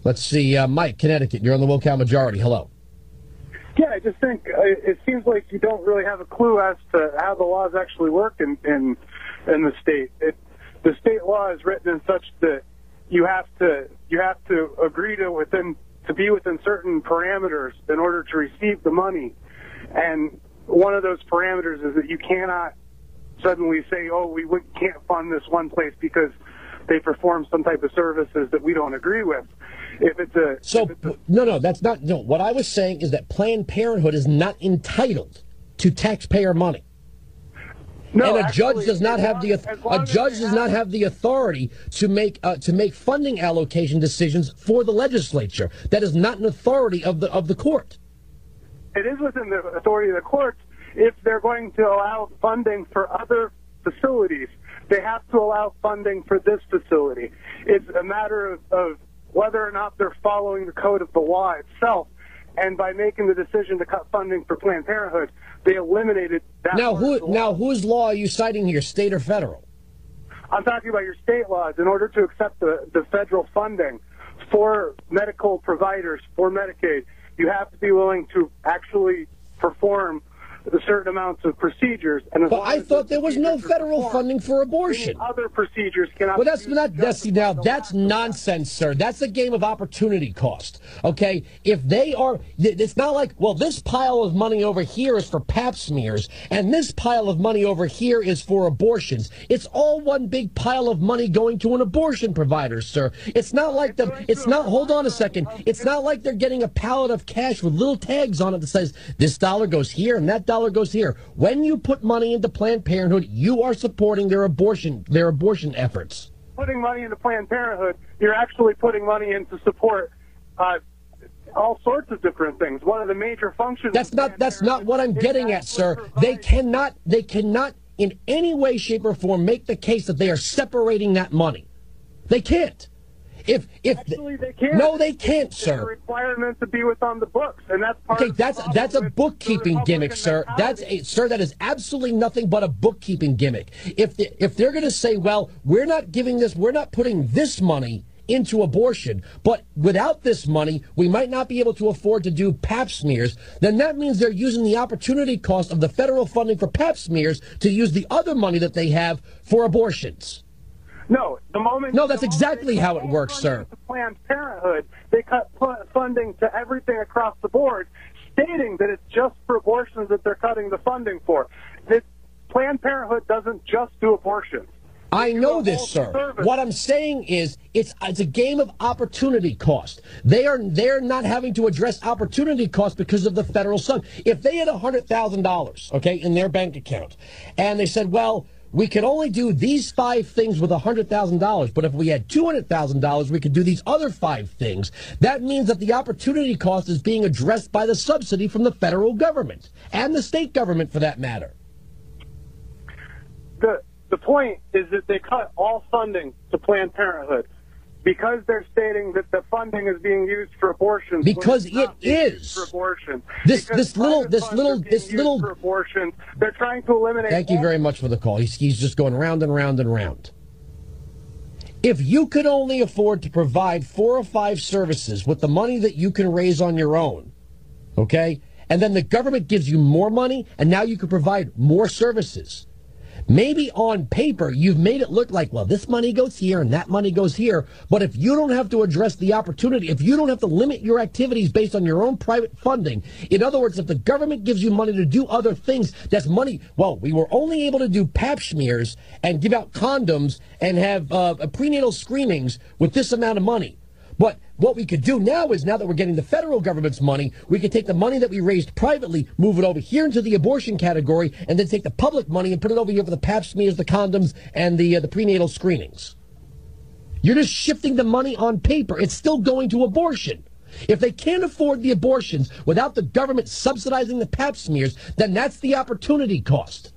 Let's see, Mike, Connecticut, you're on the Wilkow majority. Hello. Yeah, I just think it seems like you don't really have a clue as to how the laws actually work in the state. The state law is written in such that you have to agree to be within certain parameters in order to receive the money, and one of those parameters is that you cannot suddenly say, "Oh, we can't fund this one place because they perform some type of services that we don't agree with." That's not. No, what I was saying is that Planned Parenthood is not entitled to taxpayer money. No, and a judge does not have the authority to make funding allocation decisions for the legislature. That is not an authority of the court. It is within the authority of the courts if they're going to allow funding for other facilities. They have to allow funding for this facility. It's a matter of whether or not they're following the code of the law itself. And by making the decision to cut funding for Planned Parenthood, they eliminated that. Now, whose law are you citing here, state or federal? I'm talking about your state laws. In order to accept the federal funding for medical providers, for Medicaid, you have to be willing to actually perform certain amounts of procedures. And but I thought there was no federal funding for abortion. Other procedures cannot. Well, that's nonsense, sir. That's a game of opportunity cost. Okay, if they are, it's not like, well, this pile of money over here is for pap smears, and this pile of money over here is for abortions. It's all one big pile of money going to an abortion provider, sir. It's not like hold on a second. It's not like they're getting a pallet of cash with little tags on it that says this dollar goes here and that dollar goes here. When you put money into Planned Parenthood, you are supporting their abortion efforts. Putting money into Planned Parenthood, you're actually putting money in to support all sorts of different things. One of the major functions. That's not what I'm getting at, sir. They cannot in any way, shape, or form make the case that they are separating that money. They can't. Actually, they can't. No, they can't, sir. It's a requirement to be within the books, and that's part. Okay, that's a bookkeeping gimmick, sir. That is absolutely nothing but a bookkeeping gimmick. If they're going to say, well, we're not putting this money into abortion, but without this money, we might not be able to afford to do pap smears, then that means they're using the opportunity cost of the federal funding for pap smears to use the other money that they have for abortions. No, that's exactly how it works, sir. To Planned Parenthood, they cut funding to everything across the board, stating that it's just for abortions that they're cutting the funding for. Planned Parenthood doesn't just do abortions. I know this, sir. What I'm saying is it's a game of opportunity cost. They're not having to address opportunity cost because of the federal sum. If they had $100,000, okay, in their bank account, and they said, well, we can only do these 5 things with $100,000, but if we had $200,000, we could do these other 5 things. That means that the opportunity cost is being addressed by the subsidy from the federal government and the state government, for that matter. The point is that they cut all funding to Planned Parenthood because they're stating that the funding is being used for abortions. Because it is for abortion. This little for abortion. They're trying to eliminate. Thank you very much for the call. He's just going round and round and round. If you could only afford to provide 4 or 5 services with the money that you can raise on your own, okay, and then the government gives you more money, and now you can provide more services. Maybe on paper, you've made it look like, well, this money goes here and that money goes here. But if you don't have to address the opportunity, if you don't have to limit your activities based on your own private funding, in other words, if the government gives you money to do other things, that's money. Well, we were only able to do pap smears and give out condoms and have prenatal screenings with this amount of money. But what we could do now is, now that we're getting the federal government's money, we could take the money that we raised privately, move it over here into the abortion category, and then take the public money and put it over here for the pap smears, the condoms, and the prenatal screenings. You're just shifting the money on paper. It's still going to abortion. If they can't afford the abortions without the government subsidizing the pap smears, then that's the opportunity cost.